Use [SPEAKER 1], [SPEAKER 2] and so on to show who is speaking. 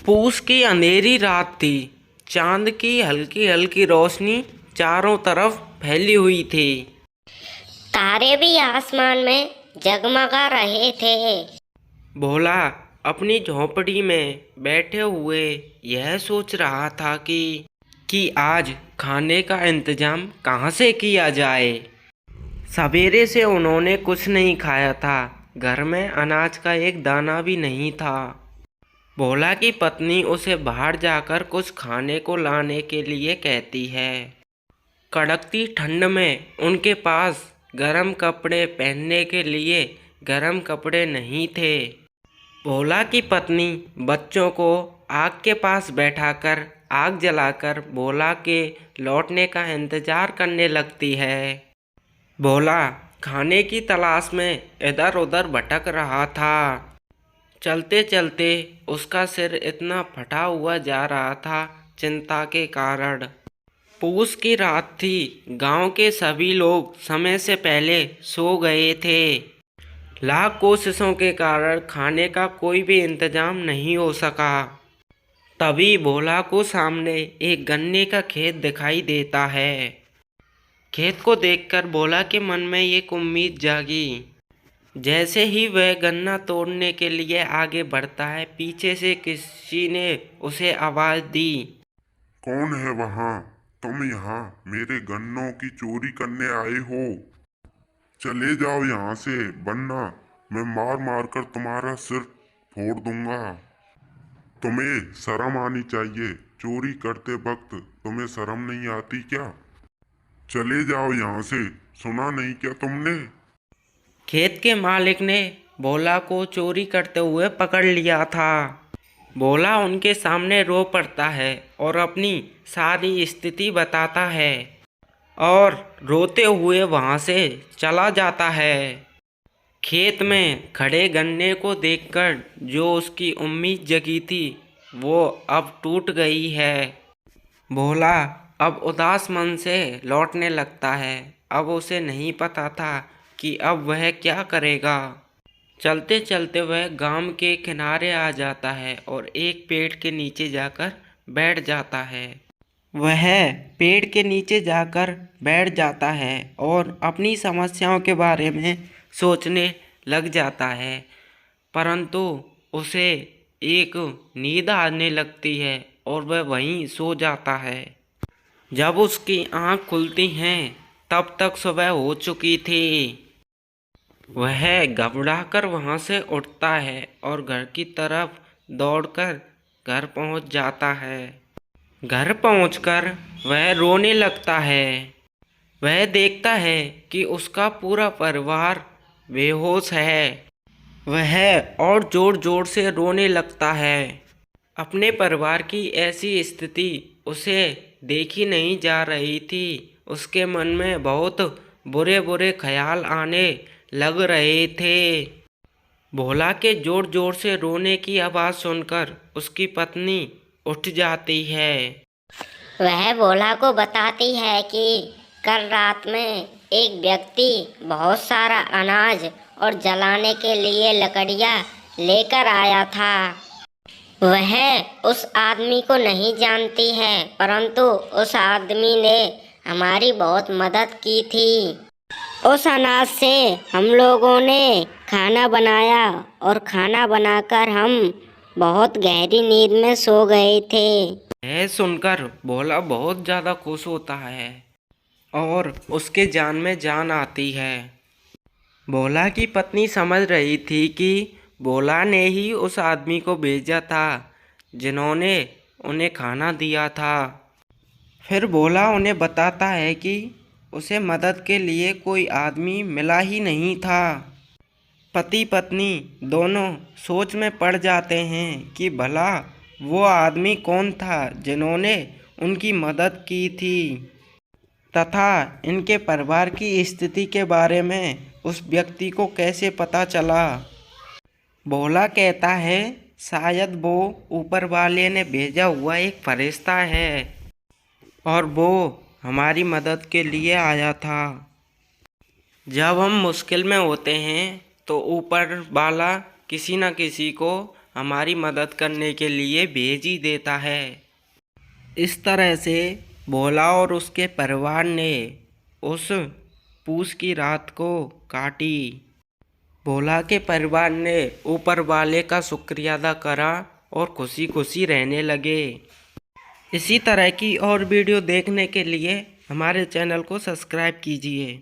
[SPEAKER 1] पूस की अंधेरी रात थी। चांद की हल्की हल्की रोशनी चारों तरफ फैली हुई थी।
[SPEAKER 2] तारे भी आसमान में जगमगा रहे थे।
[SPEAKER 1] भोला अपनी झोंपड़ी में बैठे हुए यह सोच रहा था कि आज खाने का इंतजाम कहाँ से किया जाए। सवेरे से उन्होंने कुछ नहीं खाया था। घर में अनाज का एक दाना भी नहीं था। भोला की पत्नी उसे बाहर जाकर कुछ खाने को लाने के लिए कहती है। कड़कती ठंड में उनके पास गर्म कपड़े पहनने के लिए गर्म कपड़े नहीं थे। भोला की पत्नी बच्चों को आग के पास बैठाकर आग जलाकर भोला के लौटने का इंतजार करने लगती है। भोला खाने की तलाश में इधर उधर भटक रहा था। चलते चलते उसका सिर इतना फटा हुआ जा रहा था चिंता के कारण। पूस की रात थी। गांव के सभी लोग समय से पहले सो गए थे। लाख कोशिशों के कारण खाने का कोई भी इंतजाम नहीं हो सका। तभी भोला को सामने एक गन्ने का खेत दिखाई देता है। खेत को देखकर भोला के मन में एक उम्मीद जागी। जैसे ही वह गन्ना तोड़ने के लिए आगे बढ़ता है, पीछे से किसी ने उसे आवाज दी।
[SPEAKER 3] कौन है वहाँ? तुम यहाँ मेरे गन्नों की चोरी करने आए हो? चले जाओ यहाँ से, वरना मैं मार मार कर तुम्हारा सिर फोड़ दूंगा। तुम्हें शर्म आनी चाहिए। चोरी करते वक्त तुम्हें शर्म नहीं आती क्या? चले जाओ यहाँ से। सुना नहीं क्या तुमने?
[SPEAKER 1] खेत के मालिक ने भोला को चोरी करते हुए पकड़ लिया था। भोला उनके सामने रो पड़ता है और अपनी सारी स्थिति बताता है और रोते हुए वहाँ से चला जाता है। खेत में खड़े गन्ने को देखकर जो उसकी उम्मीद जगी थी वो अब टूट गई है। भोला अब उदास मन से लौटने लगता है। अब उसे नहीं पता था कि अब वह क्या करेगा। चलते चलते वह गांव के किनारे आ जाता है और एक पेड़ के नीचे जाकर बैठ जाता है। वह पेड़ के नीचे जाकर बैठ जाता है और अपनी समस्याओं के बारे में सोचने लग जाता है। परंतु उसे एक नींद आने लगती है और वह वहीं सो जाता है। जब उसकी आँख खुलती हैं तब तक सुबह हो चुकी थी। वह घबराकर वहाँ से उठता है और घर की तरफ दौड़कर घर पहुँच जाता है। घर पहुँचकर वह रोने लगता है। वह देखता है कि उसका पूरा परिवार बेहोश है। वह और जोर जोर से रोने लगता है। अपने परिवार की ऐसी स्थिति उसे देखी नहीं जा रही थी। उसके मन में बहुत बुरे बुरे ख्याल आने लग रहे थे। भोला के जोर जोर से रोने की आवाज़ सुनकर उसकी पत्नी उठ जाती है।
[SPEAKER 2] वह भोला को बताती है कि कल रात में एक व्यक्ति बहुत सारा अनाज और जलाने के लिए लकड़ियाँ लेकर आया था। वह उस आदमी को नहीं जानती है, परंतु उस आदमी ने हमारी बहुत मदद की थी। उस अनाज से हम लोगों ने खाना बनाया और खाना बनाकर हम बहुत गहरी नींद में सो गए थे।
[SPEAKER 1] यह सुनकर भोला बहुत ज़्यादा खुश होता है और उसके जान में जान आती है। भोला की पत्नी समझ रही थी कि भोला ने ही उस आदमी को भेजा था जिन्होंने उन्हें खाना दिया था। फिर भोला उन्हें बताता है कि उसे मदद के लिए कोई आदमी मिला ही नहीं था। पति पत्नी दोनों सोच में पड़ जाते हैं कि भला वो आदमी कौन था जिन्होंने उनकी मदद की थी तथा इनके परिवार की स्थिति के बारे में उस व्यक्ति को कैसे पता चला। भोला कहता है शायद वो ऊपर वाले ने भेजा हुआ एक फरिश्ता है और वो हमारी मदद के लिए आया था। जब हम मुश्किल में होते हैं तो ऊपर वाला किसी न किसी को हमारी मदद करने के लिए भेज ही देता है। इस तरह से भोला और उसके परिवार ने उस पूस की रात को काटी। भोला के परिवार ने ऊपर वाले का शुक्रिया अदा करा और खुशी खुशी रहने लगे। इसी तरह की और वीडियो देखने के लिए हमारे चैनल को सब्सक्राइब कीजिए।